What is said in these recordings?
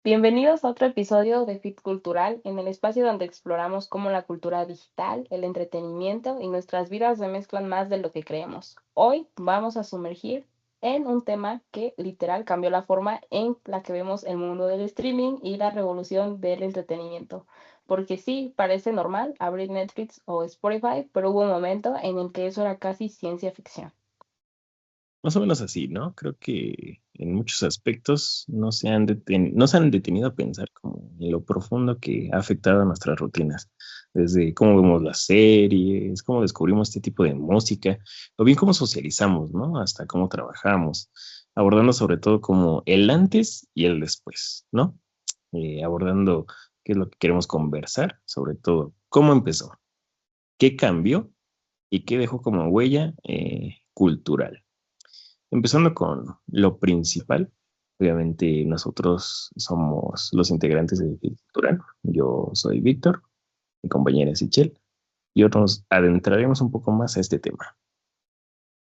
Bienvenidos a otro episodio de Fit Cultural, en el espacio donde exploramos cómo la cultura digital, el entretenimiento y nuestras vidas se mezclan más de lo que creemos. Hoy vamos a sumergir en un tema que literal cambió la forma en la que vemos el mundo del streaming y la revolución del entretenimiento. Porque sí, parece normal abrir Netflix o Spotify, pero hubo un momento en el que eso era casi ciencia ficción. Más o menos así, ¿no? Creo que en muchos aspectos no se han detenido a pensar como en lo profundo que ha afectado a nuestras rutinas, desde cómo vemos las series, cómo descubrimos este tipo de música, o bien cómo socializamos, ¿no? Hasta cómo trabajamos, abordando sobre todo como el antes y el después, ¿no? Abordando qué es lo que queremos conversar, sobre todo cómo empezó, qué cambió y qué dejó como huella cultural. Empezando con lo principal, obviamente nosotros somos los integrantes de Cultural. Yo soy Víctor, mi compañera es Sichel, y otros nos adentraremos un poco más a este tema.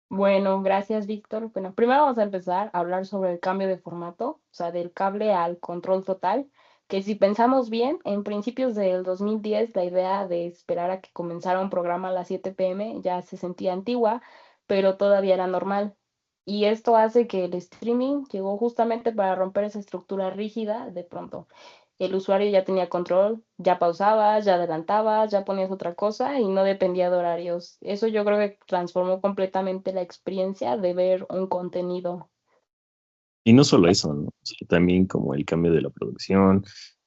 Bueno, gracias, Víctor. Bueno, primero vamos a empezar a hablar sobre el cambio de formato, o sea, del cable al control total, que si pensamos bien, en principios del 2010 la idea de esperar a que comenzara un programa a las 7 p.m. ya se sentía antigua, pero todavía era normal. Y esto hace que el streaming llegó justamente para romper esa estructura rígida de pronto. El usuario ya tenía control, ya pausabas, ya adelantabas, ya ponías otra cosa y no dependía de horarios. Eso yo creo que transformó completamente la experiencia de ver un contenido. Y no solo eso, ¿no? O sea, también como el cambio de la producción.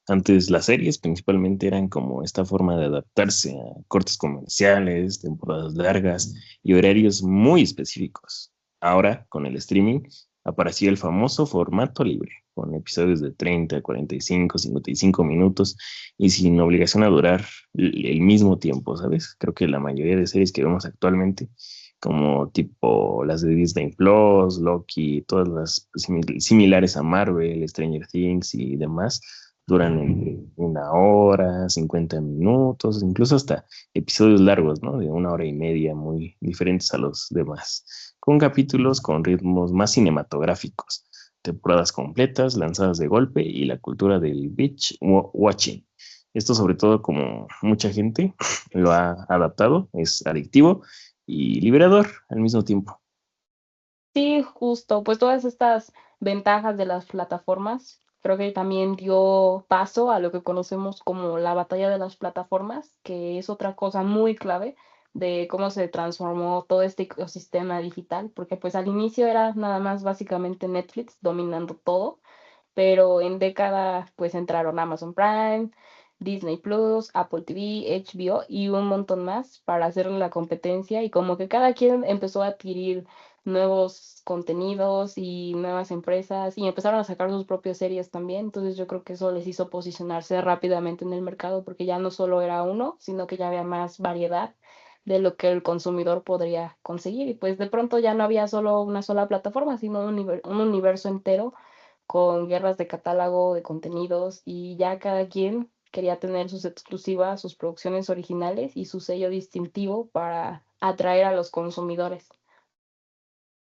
Antes las series principalmente eran como esta forma de adaptarse a cortes comerciales, temporadas largas y horarios muy específicos. Ahora, con el streaming, apareció el famoso formato libre, con episodios de 30, 45, 55 minutos y sin obligación a durar el mismo tiempo, ¿sabes? Creo que la mayoría de series que vemos actualmente como tipo las de Disney Plus, Loki, todas las similares a Marvel, Stranger Things y demás, duran entre 1 hora, 50 minutos, incluso hasta episodios largos, ¿no? De 1 hora y media, muy diferentes a los demás, con capítulos con ritmos más cinematográficos, temporadas completas, lanzadas de golpe y la cultura del watching. Esto sobre todo como mucha gente lo ha adaptado, es adictivo y liberador al mismo tiempo. Sí, justo, pues todas estas ventajas de las plataformas, creo que también dio paso a lo que conocemos como la batalla de las plataformas, que es otra cosa muy clave de cómo se transformó todo este ecosistema digital, porque pues al inicio era nada más básicamente Netflix dominando todo, pero en décadas pues entraron Amazon Prime, Disney Plus, Apple TV, HBO y un montón más para hacerle la competencia y como que cada quien empezó a adquirir nuevos contenidos y nuevas empresas y empezaron a sacar sus propias series también, entonces yo creo que eso les hizo posicionarse rápidamente en el mercado porque ya no solo era uno, sino que ya había más variedad de lo que el consumidor podría conseguir y pues de pronto ya no había solo una sola plataforma, sino un universo entero con guerras de catálogo, de contenidos y ya cada quien quería tener sus exclusivas, sus producciones originales y su sello distintivo para atraer a los consumidores.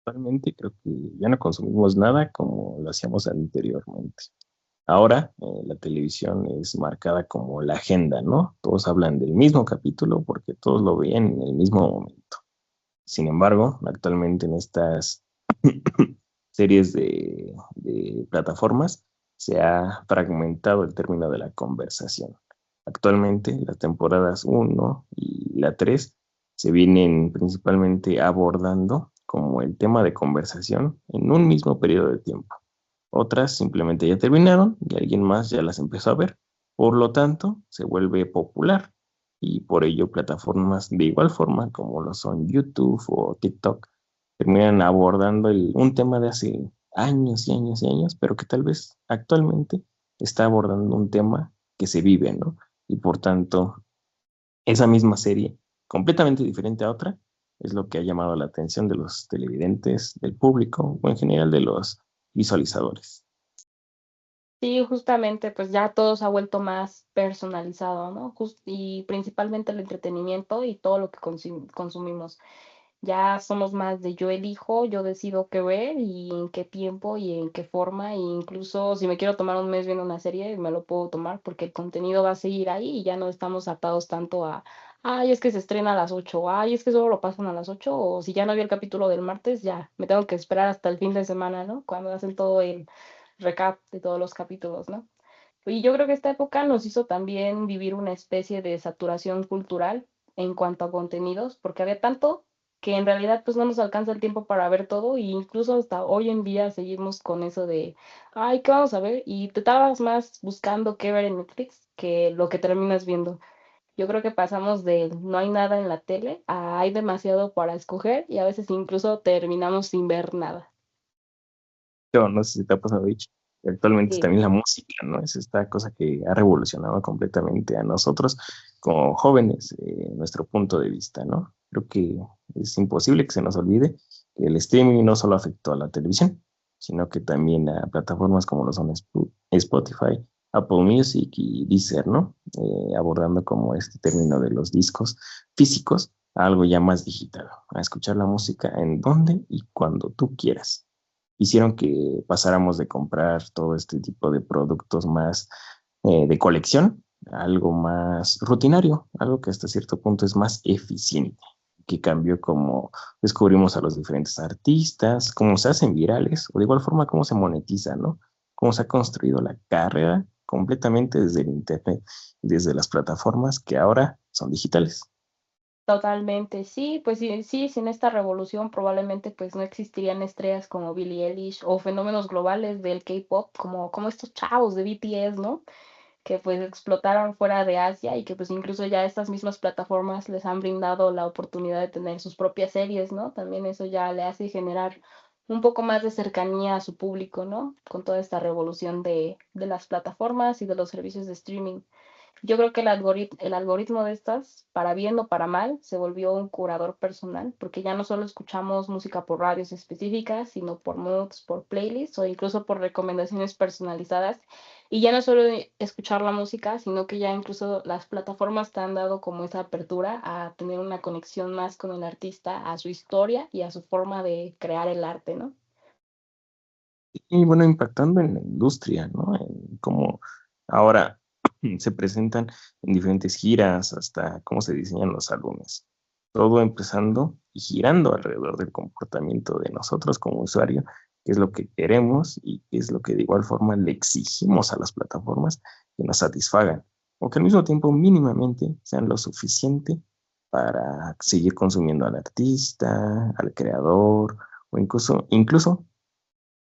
Actualmente creo que ya no consumimos nada como lo hacíamos anteriormente. Ahora la televisión es marcada como la agenda, ¿no? Todos hablan del mismo capítulo porque todos lo veían en el mismo momento. Sin embargo, actualmente en estas series de plataformas se ha fragmentado el término de la conversación. Actualmente, las temporadas uno y la 3 se vienen principalmente abordando como el tema de conversación en un mismo periodo de tiempo. Otras simplemente ya terminaron y alguien más ya las empezó a ver. Por lo tanto, se vuelve popular y por ello plataformas de igual forma como lo son YouTube o TikTok terminan abordando un tema de hace años y años y años, pero que tal vez actualmente está abordando un tema que se vive, ¿no? Y por tanto, esa misma serie, completamente diferente a otra, es lo que ha llamado la atención de los televidentes, del público o en general de los visualizadores. Sí, justamente, pues ya todo se ha vuelto más personalizado, ¿no? Y principalmente el entretenimiento y todo lo que consumimos. Ya somos más de yo elijo, yo decido qué ver y en qué tiempo y en qué forma. E incluso si me quiero tomar un mes viendo una serie, me lo puedo tomar porque el contenido va a seguir ahí y ya no estamos atados tanto a, ay, es que se estrena a las 8, ay, es que solo lo pasan a las 8, o si ya no vi el capítulo del martes, ya me tengo que esperar hasta el fin de semana, ¿no? Cuando hacen todo el recap de todos los capítulos, ¿no? Y yo creo que esta época nos hizo también vivir una especie de saturación cultural en cuanto a contenidos, porque había tanto que en realidad pues no nos alcanza el tiempo para ver todo, e incluso hasta hoy en día seguimos con eso de, ay, ¿qué vamos a ver? Y te tardas más buscando qué ver en Netflix que lo que terminas viendo. Yo creo que pasamos de no hay nada en la tele a hay demasiado para escoger y a veces incluso terminamos sin ver nada. Yo no sé si te ha pasado, Rich. Actualmente Sí. también la música, ¿no? Es esta cosa que ha revolucionado completamente a nosotros como jóvenes, nuestro punto de vista, ¿no? Creo que es imposible que se nos olvide que el streaming no solo afectó a la televisión, sino que también a plataformas como lo son Spotify, Apple Music y Deezer, ¿no? Abordando como este término de los discos físicos a algo ya más digital, a escuchar la música en donde y cuando tú quieras. Hicieron que pasáramos de comprar todo este tipo de productos más de colección a algo más rutinario, algo que hasta cierto punto es más eficiente, que cambió como descubrimos a los diferentes artistas, cómo se hacen virales, o de igual forma cómo se monetiza, ¿no? Cómo se ha construido la carrera completamente desde el internet, desde las plataformas que ahora son digitales. Totalmente, sí, pues sí, sí, sin esta revolución probablemente pues no existirían estrellas como Billie Eilish o fenómenos globales del K-pop como estos chavos de BTS, ¿no? Que pues explotaron fuera de Asia y que pues incluso ya estas mismas plataformas les han brindado la oportunidad de tener sus propias series, ¿no? También eso ya le hace generar un poco más de cercanía a su público, ¿no? Con toda esta revolución de las plataformas y de los servicios de streaming. Yo creo que el algoritmo de estas, para bien o para mal, se volvió un curador personal, porque ya no solo escuchamos música por radios específicas, sino por moods, por playlists o incluso por recomendaciones personalizadas. Y ya no solo escuchar la música, sino que ya incluso las plataformas te han dado como esa apertura a tener una conexión más con el artista, a su historia y a su forma de crear el arte, ¿no? Y bueno, impactando en la industria, ¿no? En cómo ahora se presentan en diferentes giras, hasta cómo se diseñan los álbumes. Todo empezando y girando alrededor del comportamiento de nosotros como usuario, qué es lo que queremos y qué es lo que de igual forma le exigimos a las plataformas que nos satisfagan, o que al mismo tiempo mínimamente sean lo suficiente para seguir consumiendo al artista, al creador, o incluso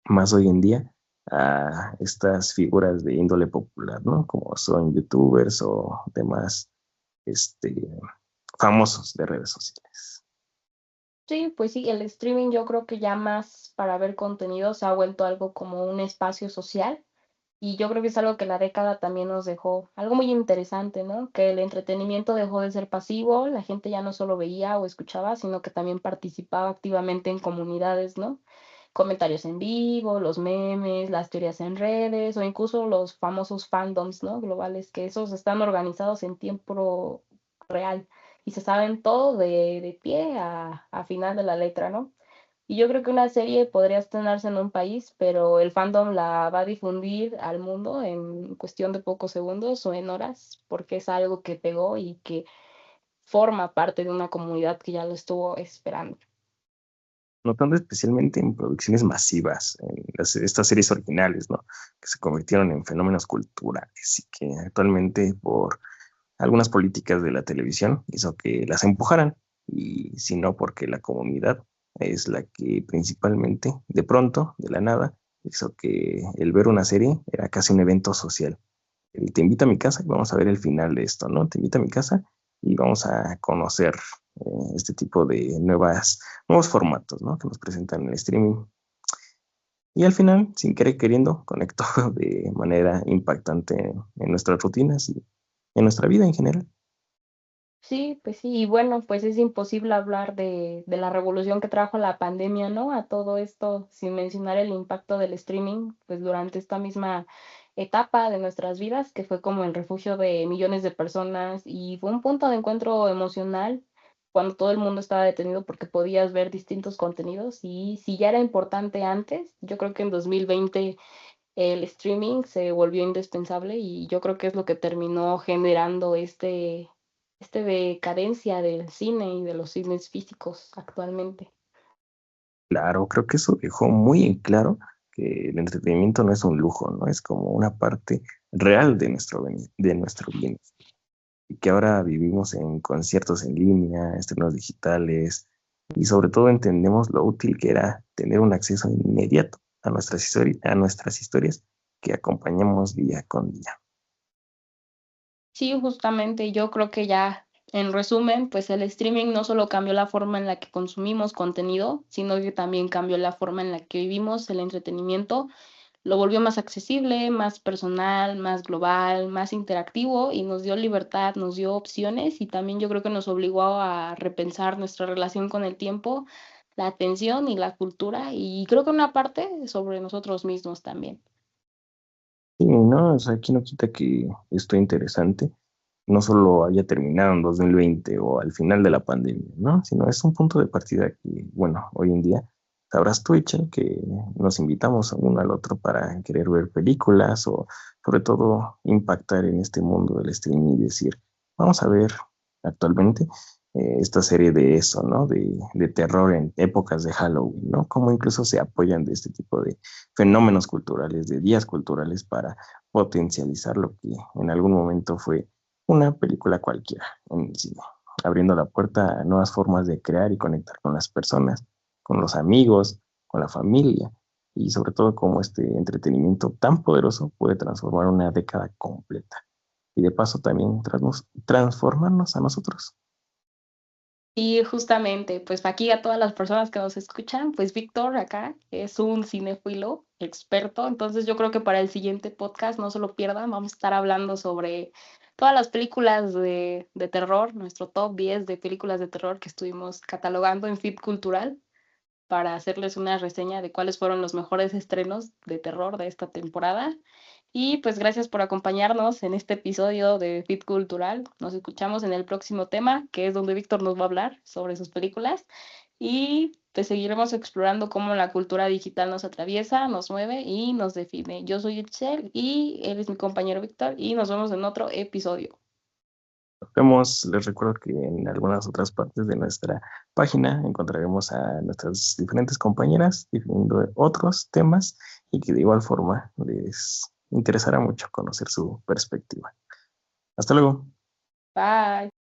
más hoy en día a estas figuras de índole popular, ¿no? Como son youtubers o demás este, famosos de redes sociales. Sí, pues sí, el streaming yo creo que ya más para ver contenido se ha vuelto algo como un espacio social y yo creo que es algo que la década también nos dejó, algo muy interesante, ¿no? Que el entretenimiento dejó de ser pasivo, la gente ya no solo veía o escuchaba, sino que también participaba activamente en comunidades, ¿no? Comentarios en vivo, los memes, las teorías en redes o incluso los famosos fandoms, ¿no? Globales, que esos están organizados en tiempo real y se saben todo de pie a final de la letra, ¿no? Y yo creo que una serie podría estrenarse en un país, pero el fandom la va a difundir al mundo en cuestión de pocos segundos o en horas, porque es algo que pegó y que forma parte de una comunidad que ya lo estuvo esperando. Notando especialmente en producciones masivas, en estas series originales, ¿no? Que se convirtieron en fenómenos culturales y que actualmente por algunas políticas de la televisión hizo que las empujaran, y si no porque la comunidad es la que principalmente, de pronto, de la nada, hizo que el ver una serie era casi un evento social. El te invito a mi casa y vamos a ver el final de esto, ¿no? Te invito a mi casa y vamos a conocer este tipo de nuevos formatos, ¿no? Que nos presentan en el streaming. Y al final, sin querer queriendo, conectó de manera impactante en nuestras rutinas y en nuestra vida en general. Sí, pues sí, y bueno, pues es imposible hablar de la revolución que trajo la pandemia, ¿no? A todo esto, sin mencionar el impacto del streaming, pues durante esta misma etapa de nuestras vidas, que fue como el refugio de millones de personas y fue un punto de encuentro emocional cuando todo el mundo estaba detenido porque podías ver distintos contenidos y si ya era importante antes, yo creo que en 2020 el streaming se volvió indispensable y yo creo que es lo que terminó generando este decadencia del cine y de los cines físicos actualmente. Claro, creo que eso dejó muy en claro que el entretenimiento no es un lujo, ¿no? Es como una parte real de de nuestro bienestar. Y que ahora vivimos en conciertos en línea, estrenos digitales, y sobre todo entendemos lo útil que era tener un acceso inmediato a a nuestras historias que acompañamos día con día. Sí, justamente yo creo que ya, en resumen, pues el streaming no solo cambió la forma en la que consumimos contenido, sino que también cambió la forma en la que vivimos el entretenimiento, lo volvió más accesible, más personal, más global, más interactivo y nos dio libertad, nos dio opciones y también yo creo que nos obligó a repensar nuestra relación con el tiempo, la atención y la cultura y creo que una parte sobre nosotros mismos también. Y no, o sea, aquí no quita que esto interesante no solo haya terminado en 2020 o al final de la pandemia, ¿no? Sino es un punto de partida que, bueno, hoy en día sabrás tú, Echel, que nos invitamos uno al otro para querer ver películas o sobre todo impactar en este mundo del streaming y decir, vamos a ver actualmente esta serie de eso, ¿no? De terror en épocas de Halloween, ¿no? Cómo incluso se apoyan de este tipo de fenómenos culturales, de días culturales para potencializar lo que en algún momento fue una película cualquiera en el cine, abriendo la puerta a nuevas formas de crear y conectar con las personas, con los amigos, con la familia y sobre todo cómo este entretenimiento tan poderoso puede transformar una década completa y de paso también transformarnos a nosotros. Y justamente, pues aquí a todas las personas que nos escuchan, pues Víctor acá es un cinéfilo experto, entonces yo creo que para el siguiente podcast no se lo pierdan, vamos a estar hablando sobre todas las películas de terror, nuestro top 10 de películas de terror que estuvimos catalogando en Fit Cultural para hacerles una reseña de cuáles fueron los mejores estrenos de terror de esta temporada. Y pues gracias por acompañarnos en este episodio de Fit Cultural. Nos escuchamos en el próximo tema, que es donde Víctor nos va a hablar sobre sus películas. Y pues seguiremos explorando cómo la cultura digital nos atraviesa, nos mueve y nos define. Yo soy Itzel y él es mi compañero Víctor y nos vemos en otro episodio. Nos vemos, les recuerdo que en algunas otras partes de nuestra página encontraremos a nuestras diferentes compañeras definiendo otros temas y que de igual forma les interesará mucho conocer su perspectiva. Hasta luego. Bye.